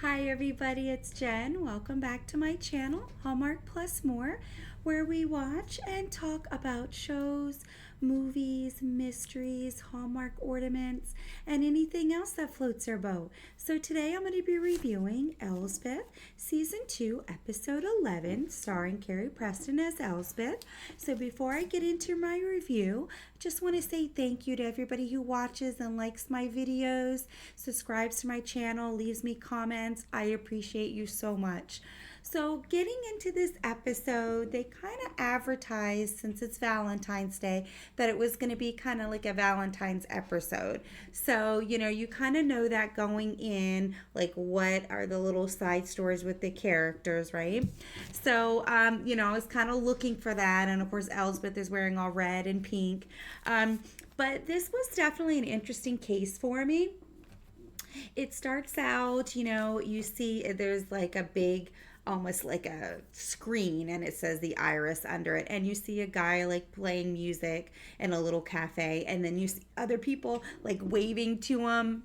Hi everybody, it's Jen. Welcome back to my channel, Hallmark Plus More, where we watch and talk about shows, movies, mysteries, Hallmark ornaments, and anything else that floats our boat. So today I'm going to be reviewing Elsbeth, Season 2, Episode 11, starring Carrie Preston as Elsbeth. So before I get into my review, I just want to say thank you to everybody who watches and likes my videos, subscribes to my channel, leaves me comments. I appreciate you so much. So, getting into this episode, they kind of advertised, since it's Valentine's Day, that it was going to be kind of like a Valentine's episode. So, you kind of know that going in, like what are the little side stories with the characters, right? So, I was kind of looking for that. And of course, Elsbeth is wearing all red and pink. But this was definitely an interesting case for me. It starts out, you see there's like a big, almost like a screen, and it says the iris under it, and you see a guy like playing music in a little cafe, and then you see other people like waving to him,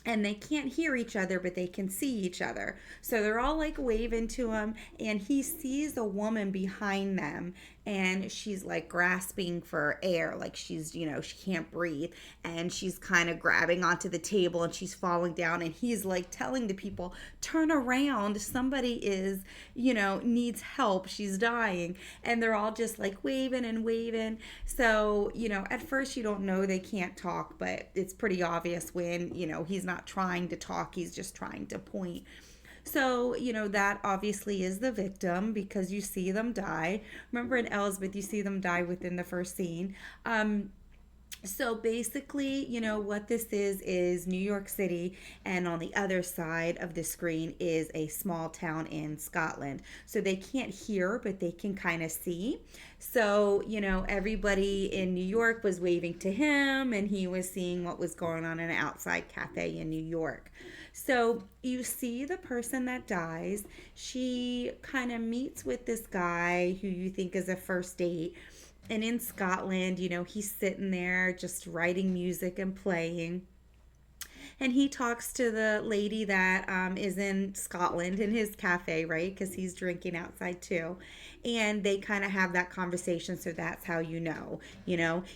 and they can't hear each other, but they can see each other. So they're all like waving to him, and he sees a woman behind them, and she's like grasping for air, like she can't breathe, and she's kind of grabbing onto the table, and she's falling down, and he's like telling the people, turn around, somebody is, needs help, she's dying. And they're all just like waving and waving. So, at first you don't know they can't talk, but it's pretty obvious when, he's not trying to talk, he's just trying to point. So, that obviously is the victim because you see them die. Remember in Elsbeth, you see them die within the first scene. So basically, what this is New York City, and on the other side of the screen is a small town in Scotland. So they can't hear, but they can kind of see. So, everybody in New York was waving to him, and he was seeing what was going on in an outside cafe in New York. So you see the person that dies. She kind of meets with this guy who you think is a first date. And in Scotland, he's sitting there just writing music and playing. And he talks to the lady that is in Scotland in his cafe, right? Because he's drinking outside too. And they kind of have that conversation. So that's how you know.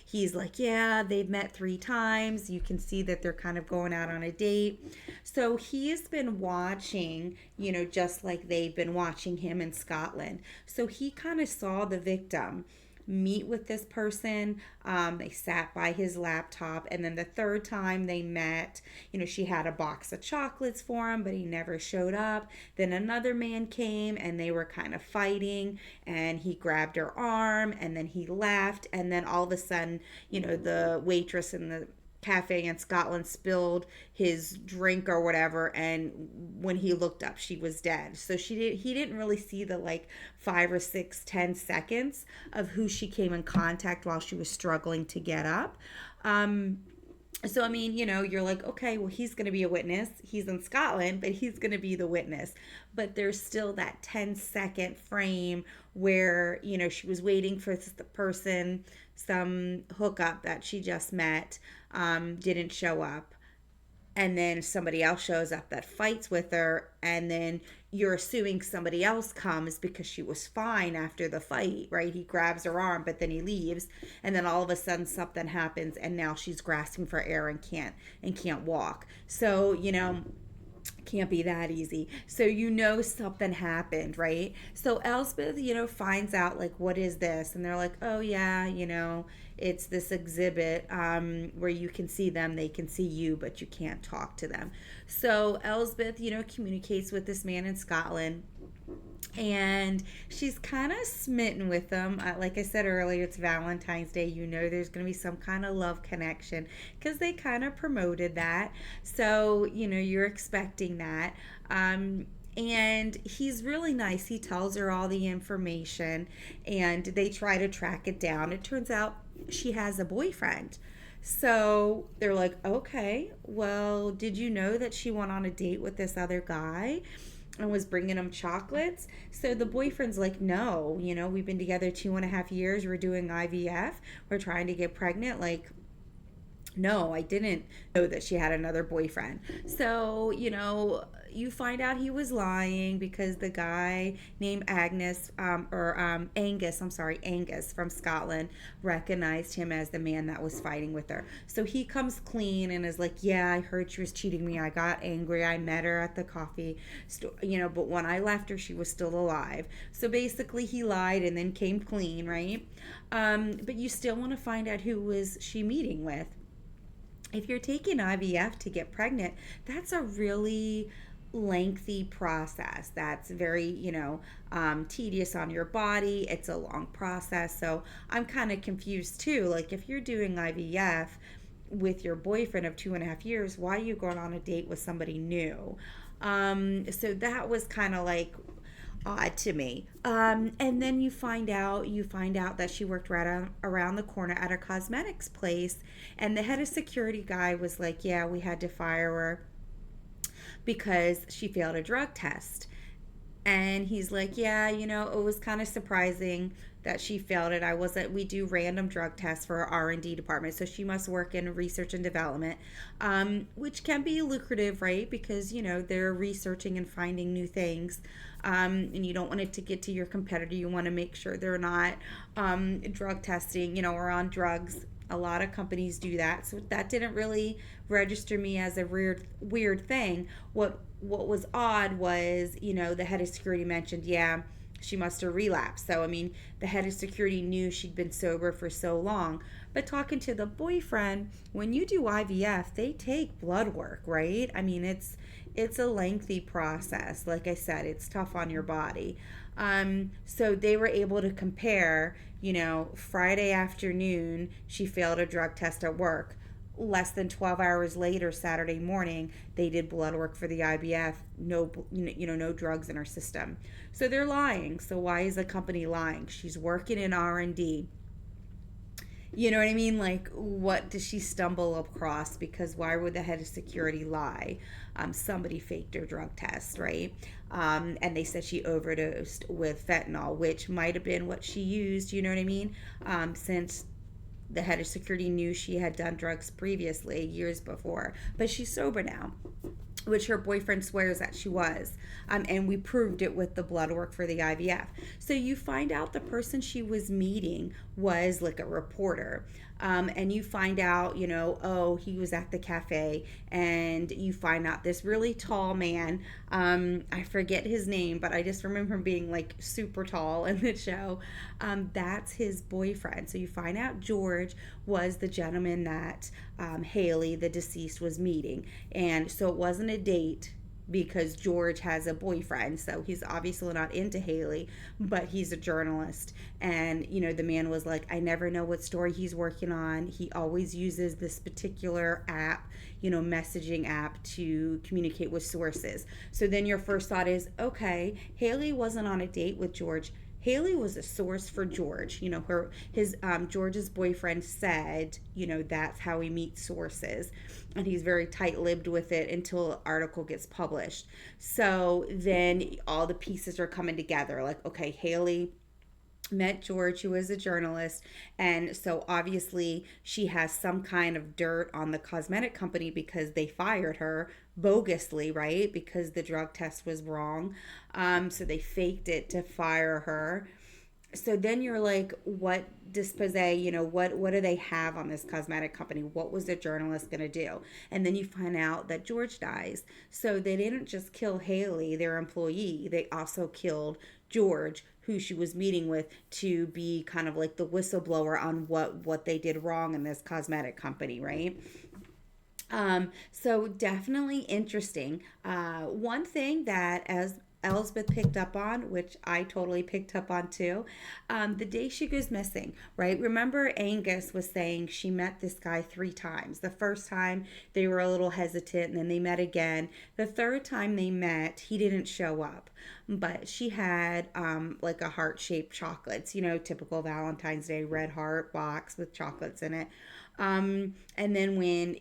He's like, yeah, they've met 3 times. You can see that they're kind of going out on a date. So he's been watching, just like they've been watching him in Scotland. So he kind of saw the victim meet with this person. They sat by his laptop, and then the third time they met, she had a box of chocolates for him, but he never showed up. Then another man came, and they were kind of fighting, and he grabbed her arm, and then he left, and then all of a sudden, the waitress in the cafe in Scotland spilled his drink or whatever, and when he looked up she was dead. So he didn't really see the like 5 or 6, 10 seconds of who she came in contact while she was struggling to get up. So I mean, you're like, okay, well, he's going to be a witness. He's in Scotland, but he's going to be the witness. But there's still that 10-second frame where, she was waiting for the person, some hookup that she just met, didn't show up, and then somebody else shows up that fights with her, and then you're assuming somebody else comes because she was fine after the fight, right? He grabs her arm, but then he leaves, and then all of a sudden something happens, and now she's grasping for air and can't walk. So can't be that easy. So something happened, right? So Elsbeth, finds out like, what is this? And they're like, oh yeah, it's this exhibit where you can see them, they can see you, but you can't talk to them. So Elsbeth, communicates with this man in Scotland, and she's kind of smitten with them. Like I said earlier, it's Valentine's Day. There's going to be some kind of love connection because they kind of promoted that. So, you're expecting that. And he's really nice. He tells her all the information, and they try to track it down. It turns out she has a boyfriend. So they're like, okay, well, did you know that she went on a date with this other guy and was bringing him chocolates? So the boyfriend's like, no, we've been together 2.5 years. We're doing IVF. We're trying to get pregnant. Like, No, I didn't know that she had another boyfriend. So, you find out he was lying because the guy named Angus, I'm sorry, Angus from Scotland, recognized him as the man that was fighting with her. So he comes clean and is like, yeah, I heard she was cheating me. I got angry. I met her at the coffee store, but when I left her, she was still alive. So basically, he lied and then came clean, right? But you still want to find out who was she meeting with. If you're taking IVF to get pregnant, that's a really lengthy process. That's very, tedious on your body. It's a long process. So I'm kind of confused too. Like, if you're doing IVF with your boyfriend of 2.5 years, why are you going on a date with somebody new? So that was kind of like odd to me. And then you find out that she worked right around the corner at a cosmetics place, and the head of security guy was like, "Yeah, we had to fire her because she failed a drug test." And he's like, yeah, it was kind of surprising that she failed it. I wasn't, we do random drug tests for our R&D department. So she must work in research and development, which can be lucrative, right? Because, they're researching and finding new things. And you don't want it to get to your competitor. You want to make sure they're not drug testing, or on drugs. A lot of companies do that. So that didn't really register me as a weird thing. What was odd was, the head of security mentioned, yeah, she must have relapsed. So I mean, the head of security knew she'd been sober for so long. But talking to the boyfriend, when you do IVF, they take blood work, right? I mean, it's a lengthy process. Like I said, it's tough on your body. So they were able to compare, Friday afternoon, she failed a drug test at work. Less than 12 hours later, Saturday morning, they did blood work for the IVF. No, no drugs in her system. So they're lying. So why is the company lying? She's working in R&D. You know what I mean? Like, what does she stumble across? Because why would the head of security lie? Somebody faked her drug test, right? And they said she overdosed with fentanyl, which might have been what she used, you know what I mean? Since the head of security knew she had done drugs previously, years before, but she's sober now, which her boyfriend swears that she was. And we proved it with the blood work for the IVF. So you find out the person she was meeting was like a reporter. And you find out, oh, he was at the cafe, and you find out this really tall man. I forget his name, but I just remember him being like super tall in the show. That's his boyfriend. So you find out George was the gentleman that Haley, the deceased, was meeting. And so it wasn't a date because George has a boyfriend. So he's obviously not into Haley, but he's a journalist. And, the man was like, I never know what story he's working on. He always uses this particular app, messaging app to communicate with sources. So then your first thought is, okay, Haley wasn't on a date with George. Haley was a source for George. George's boyfriend said, that's how he meets sources, and he's very tight-lipped with it until an article gets published. So then all the pieces are coming together. Like, okay, Haley met George, who was a journalist, and so obviously she has some kind of dirt on the cosmetic company because they fired her bogusly, right? Because the drug test was wrong. So they faked it to fire her. So then you're like, what dispose, what do they have on this cosmetic company? What was the journalist going to do? And then you find out that George dies. So they didn't just kill Haley, their employee, they also killed George, who she was meeting with, to be kind of like the whistleblower on what they did wrong in this cosmetic company, right? So definitely interesting. One thing that, as Elsbeth picked up on, which I totally picked up on too, the day she goes missing, right? Remember, Angus was saying she met this guy 3 times. The first time they were a little hesitant, and then they met again. The third time they met, he didn't show up, but she had like a heart-shaped chocolates, typical Valentine's Day red heart box with chocolates in it. And then when,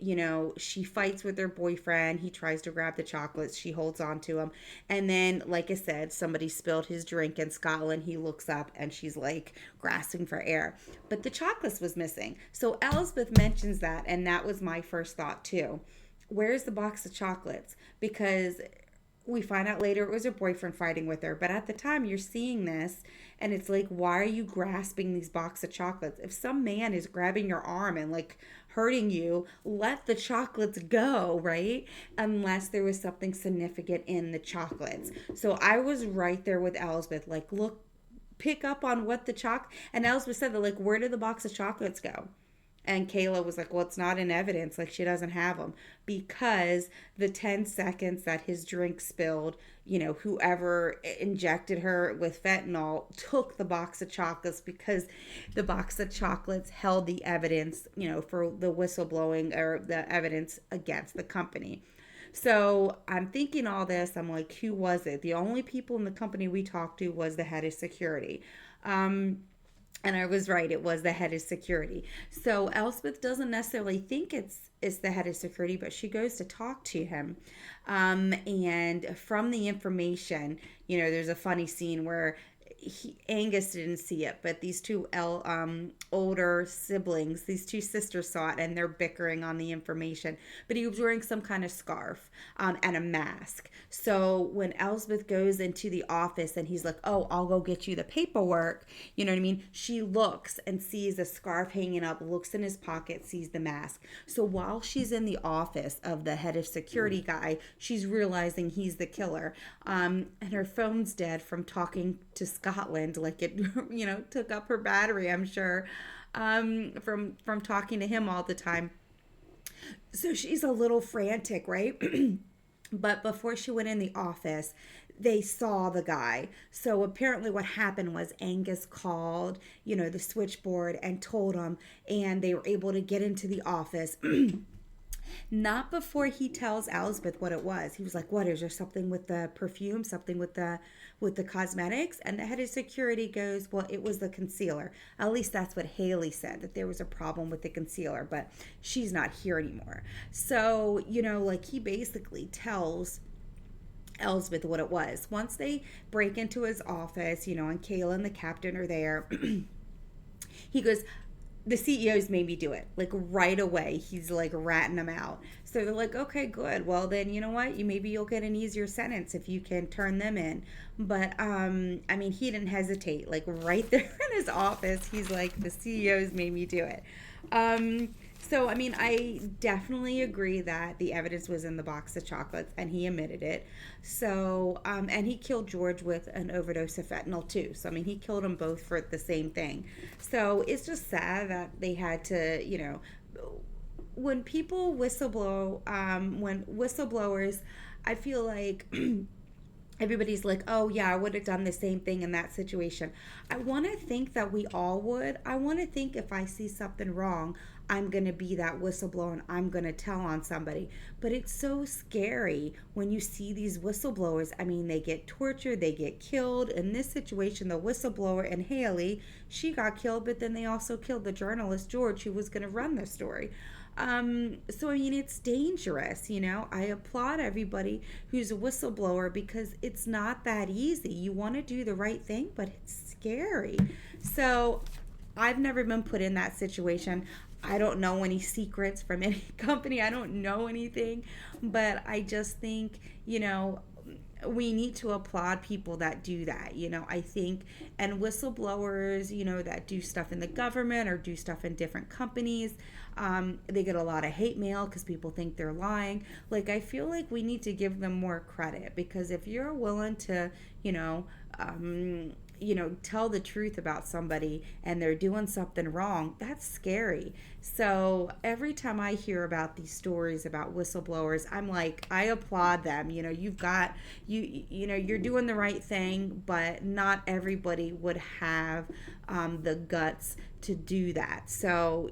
she fights with her boyfriend, he tries to grab the chocolates, she holds on to him. And then, like I said, somebody spilled his drink in Scotland. He looks up and she's like grasping for air. But the chocolates was missing. So Elsbeth mentions that, and that was my first thought too. Where's the box of chocolates? Because we find out later it was her boyfriend fighting with her. But at the time, you're seeing this, and it's like, why are you grasping these box of chocolates? If some man is grabbing your arm and like hurting you, let the chocolates go, right? Unless there was something significant in the chocolates. So I was right there with Elsbeth, like, look, pick up on what the and Elsbeth said that, like, where did the box of chocolates go? And Kayla was like, well, it's not in evidence. Like, she doesn't have them. Because the 10 seconds that his drink spilled, whoever injected her with fentanyl took the box of chocolates, because the box of chocolates held the evidence, for the whistleblowing, or the evidence against the company. So I'm thinking all this. I'm like, who was it? The only people in the company we talked to was the head of security. And I was right, it was the head of security. So Elspeth doesn't necessarily think it's the head of security, but she goes to talk to him. And from the information, there's a funny scene where Angus didn't see it, but these two older siblings, these two sisters saw it, and they're bickering on the information. But he was wearing some kind of scarf and a mask. So when Elsbeth goes into the office and he's like, oh, I'll go get you the paperwork, you know what I mean? She looks and sees a scarf hanging up, looks in his pocket, sees the mask. So while she's in the office of the head of security guy, she's realizing he's the killer. And her phone's dead from talking to Scotland, like it, took up her battery, I'm sure, from talking to him all the time. So she's a little frantic, right? But before she went in the office, they saw the guy. So apparently what happened was Angus called, the switchboard and told him, and they were able to get into the office. Not before he tells Elsbeth what it was. He was like, what, is there something with the perfume, something with the cosmetics? And the head of security goes, well, it was the concealer. At least that's what Haley said, that there was a problem with the concealer, but she's not here anymore. So, he basically tells Elsbeth what it was. Once they break into his office, and Kayla and the captain are there, he goes, the CEOs made me do it. Like, right away, he's like ratting them out. So they're like, okay, good. Well, then, you know what? Maybe you'll get an easier sentence if you can turn them in. But, he didn't hesitate. Like, right there in his office, he's like, the CEOs made me do it. So, I definitely agree that the evidence was in the box of chocolates, and he admitted it. So, and he killed George with an overdose of fentanyl too. So, he killed them both for the same thing. So, it's just sad that they had to, when people whistleblow, when whistleblowers, I feel like everybody's like, oh yeah, I would have done the same thing in that situation. I want to think that we all would. I want to think if I see something wrong, I'm going to be that whistleblower and I'm going to tell on somebody. But it's so scary when you see these whistleblowers. They get tortured, they get killed. In this situation, the whistleblower and Haley, she got killed, but then they also killed the journalist, George, who was going to run the story. So it's dangerous, I applaud everybody who's a whistleblower, because it's not that easy. You want to do the right thing, but it's scary. So I've never been put in that situation. I don't know any secrets from any company. I don't know anything, but I just think, we need to applaud people that do that, I think, and whistleblowers, that do stuff in the government or do stuff in different companies. They get a lot of hate mail because people think they're lying. Like, I feel like we need to give them more credit, because if you're willing to, tell the truth about somebody and they're doing something wrong, that's scary. So every time I hear about these stories about whistleblowers, I'm like, I applaud them. You've got, you're doing the right thing, but not everybody would have the guts to do that. So,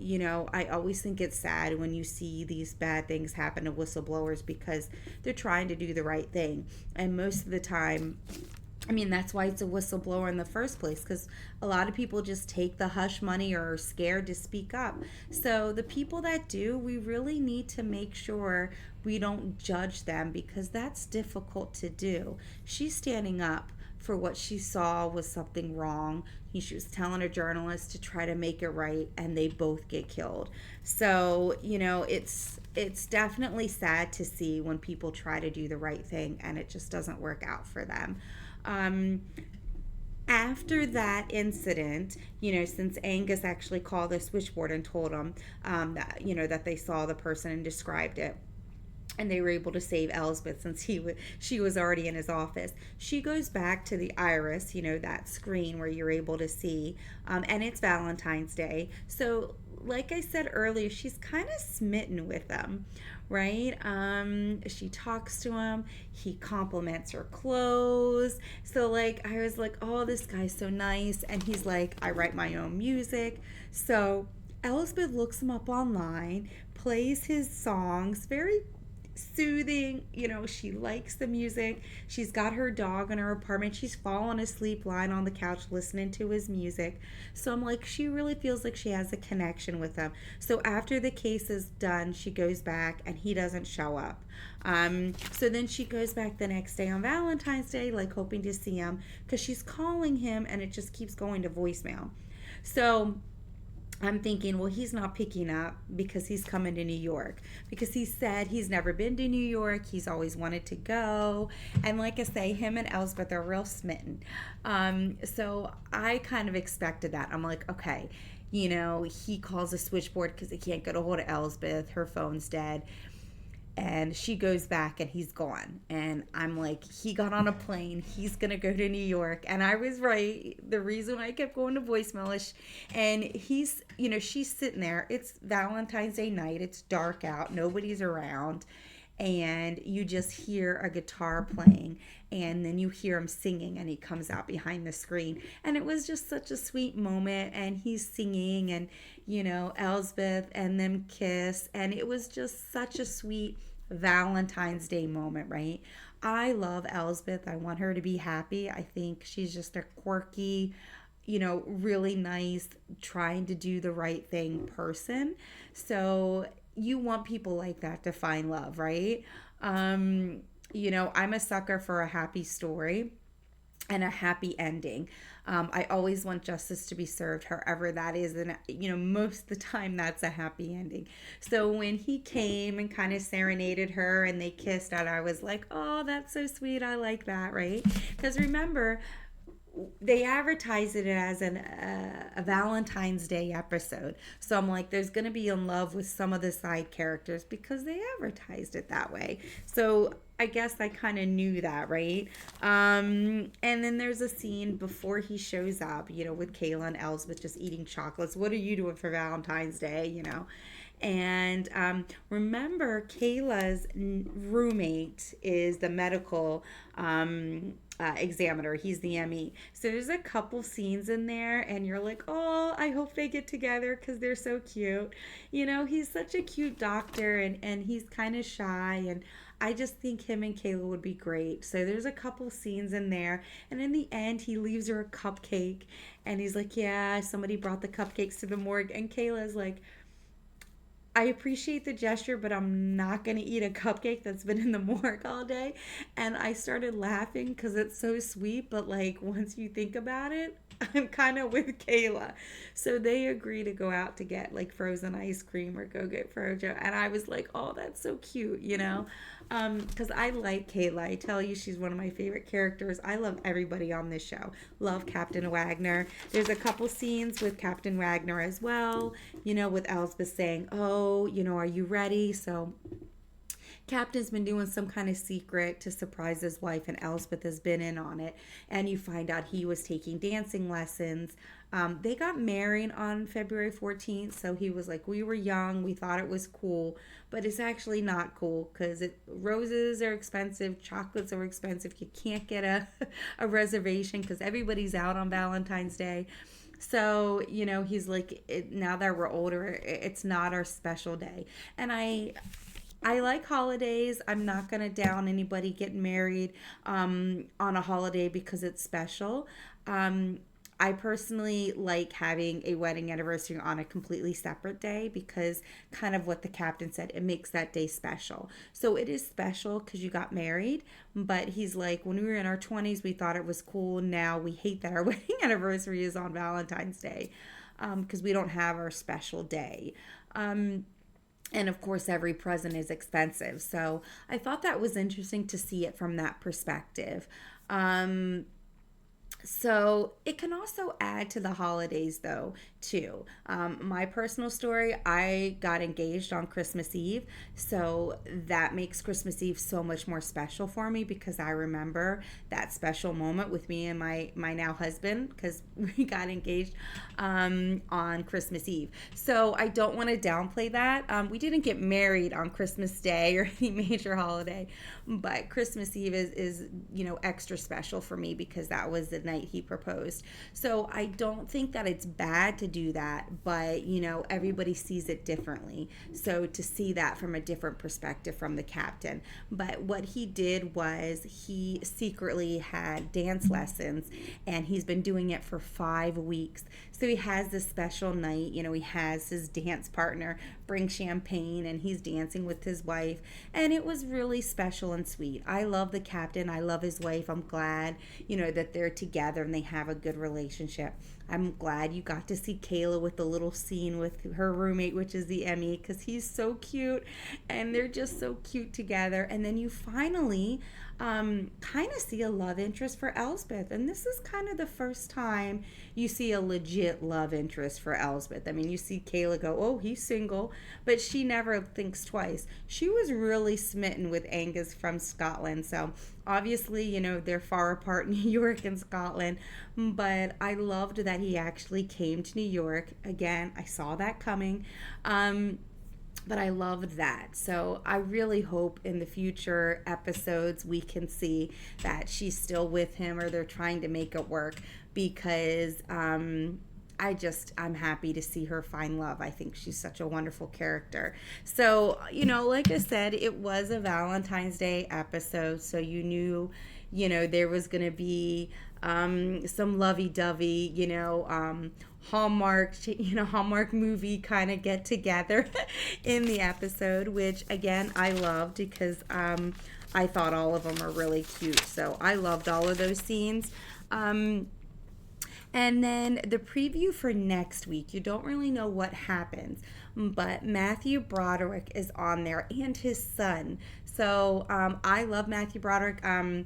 I always think it's sad when you see these bad things happen to whistleblowers, because they're trying to do the right thing. And most of the time, I mean, that's why it's a whistleblower in the first place, because a lot of people just take the hush money or are scared to speak up. So, the people that do, we really need to make sure we don't judge them because that's difficult to do. She's standing up for what she saw was something wrong. She was telling a journalist to try to make it right, and they both get killed. So, it's definitely sad to see when people try to do the right thing and it just doesn't work out for them. Um, After that incident, since Angus actually called the switchboard and told them that, that they saw the person and described it, and they were able to save Elsbeth since she was already in his office. She goes back to the iris, that screen where you're able to see, and it's Valentine's Day. So, like I said earlier, she's kind of smitten with him, right? She talks to him. He compliments her clothes. So, like, I was like, oh, this guy's so nice. And he's like, I write my own music. So, Elsbeth looks him up online, plays his songs, very soothing. She likes the music. She's got her dog in her apartment. She's fallen asleep lying on the couch listening to his music. So I'm like, she really feels like she has a connection with him. So after the case is done, she goes back and he doesn't show up. So then she goes back the next day on Valentine's Day, like hoping to see him, because she's calling him and it just keeps going to voicemail. So I'm thinking, well, he's not picking up because he's coming to New York. Because he said he's never been to New York. He's always wanted to go. And like I say, him and Elsbeth are real smitten. So I kind of expected that. I'm like, okay, he calls a switchboard because he can't get a hold of Elsbeth. Her phone's dead. And she goes back and he's gone. And I'm like, he got on a plane. He's going to go to New York. And I was right. The reason I kept going to voicemail is, and he's, she's sitting there. It's Valentine's Day night. It's dark out. Nobody's around. And you just hear a guitar playing. And then you hear him singing and he comes out behind the screen. And it was just such a sweet moment. And he's singing and, Elsbeth and them kiss. And it was just such a sweet Valentine's Day moment, right? I love Elsbeth. I want her to be happy. I think she's just a quirky, really nice, trying to do the right thing person. So you want people like that to find love, right? I'm a sucker for a happy story and a happy ending. I always want justice to be served, however that is. And, most of the time that's a happy ending. So when he came and kind of serenaded her and they kissed, and I was like, oh, that's so sweet. I like that, right? Because remember, they advertised it as a Valentine's Day episode. So I'm like, there's going to be in love with some of the side characters because they advertised it that way. So I guess I kind of knew that, right? And then there's a scene before he shows up, with Kayla and Elsbeth just eating chocolates. What are you doing for Valentine's Day, And remember, Kayla's roommate is the medical examiner. He's the ME. So there's a couple scenes in there, and you're like, oh, I hope they get together because they're so cute. He's such a cute doctor, and he's kind of shy, and I just think him and Kayla would be great. So there's a couple scenes in there, and in the end, he leaves her a cupcake, and he's like, yeah, somebody brought the cupcakes to the morgue, and Kayla's like, I appreciate the gesture, but I'm not going to eat a cupcake that's been in the morgue all day. And I started laughing because it's so sweet, but like once you think about it, I'm kind of with Kayla. So they agree to go out to get like frozen ice cream or go get Frojo. And I was like, oh, that's so cute, because I like Kayla. I tell you, she's one of my favorite characters. I love everybody on this show. Love Captain Wagner. There's a couple scenes with Captain Wagner as well, with Elsbeth saying, oh, are you ready? So Captain's been doing some kind of secret to surprise his wife, and Elsbeth has been in on it. And you find out he was taking dancing lessons. They got married on February 14th, so he was like, we were young, we thought it was cool, but it's actually not cool because roses are expensive, chocolates are expensive, you can't get a reservation because everybody's out on Valentine's Day. So, he's like, now that we're older, it's not our special day. And I I like holidays. I'm not going to down anybody getting married on a holiday because it's special. Um, I personally like having a wedding anniversary on a completely separate day because, kind of what the captain said, it makes that day special. So it is special because you got married, but he's like, when we were in our 20s, we thought it was cool. Now we hate that our wedding anniversary is on Valentine's Day because we don't have our special day. And of course, every present is expensive. So I thought that was interesting to see it from that perspective. Um, so it can also add to the holidays, though, too. My personal story, I got engaged on Christmas Eve. So that makes Christmas Eve so much more special for me because I remember that special moment with me and my now husband because we got engaged on Christmas Eve. So I don't want to downplay that. We didn't get married on Christmas Day or any major holiday, but Christmas Eve is extra special for me because that was the night he proposed. So I don't think that it's bad to do that, but everybody sees it differently. So to see that from a different perspective from the captain. But what he did was he secretly had dance lessons and he's been doing it for 5 weeks. So he has this special night, he has his dance partner bring champagne and he's dancing with his wife. And it was really special and sweet. I love the captain. I love his wife. I'm glad, that they're together and they have a good relationship. I'm glad you got to see Kayla with the little scene with her roommate, which is the Emmy, because he's so cute and they're just so cute together. And then you finally kind of see a love interest for Elsbeth. And this is kind of the first time you see a legit love interest for Elsbeth. I mean, you see Kayla go, oh, he's single, but she never thinks twice. She was really smitten with Angus from Scotland. So obviously, they're far apart, New York and Scotland, but I loved that he actually came to New York. Again, I saw that coming. But I loved that. So I really hope in the future episodes we can see that she's still with him or they're trying to make it work because I'm happy to see her find love. I think she's such a wonderful character. So, like I said, it was a Valentine's Day episode. So you knew, there was going to be some lovey-dovey, Hallmark movie kind of get together in the episode, which again, I loved because I thought all of them are really cute. So I loved all of those scenes. And then the preview for next week, you don't really know what happens, but Matthew Broderick is on there and his son. So I love Matthew Broderick. I've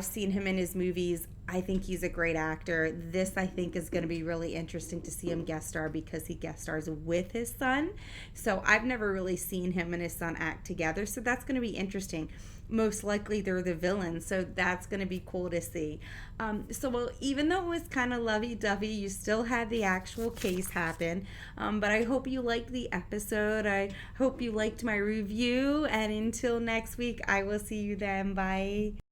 seen him in his movies. I think he's a great actor. This, I think, is going to be really interesting to see him guest star because he guest stars with his son. So I've never really seen him and his son act together. So that's going to be interesting. Most likely they're the villains. So that's going to be cool to see. Well, even though it was kind of lovey-dovey, you still had the actual case happen. But I hope you liked the episode. I hope you liked my review. And until next week, I will see you then. Bye.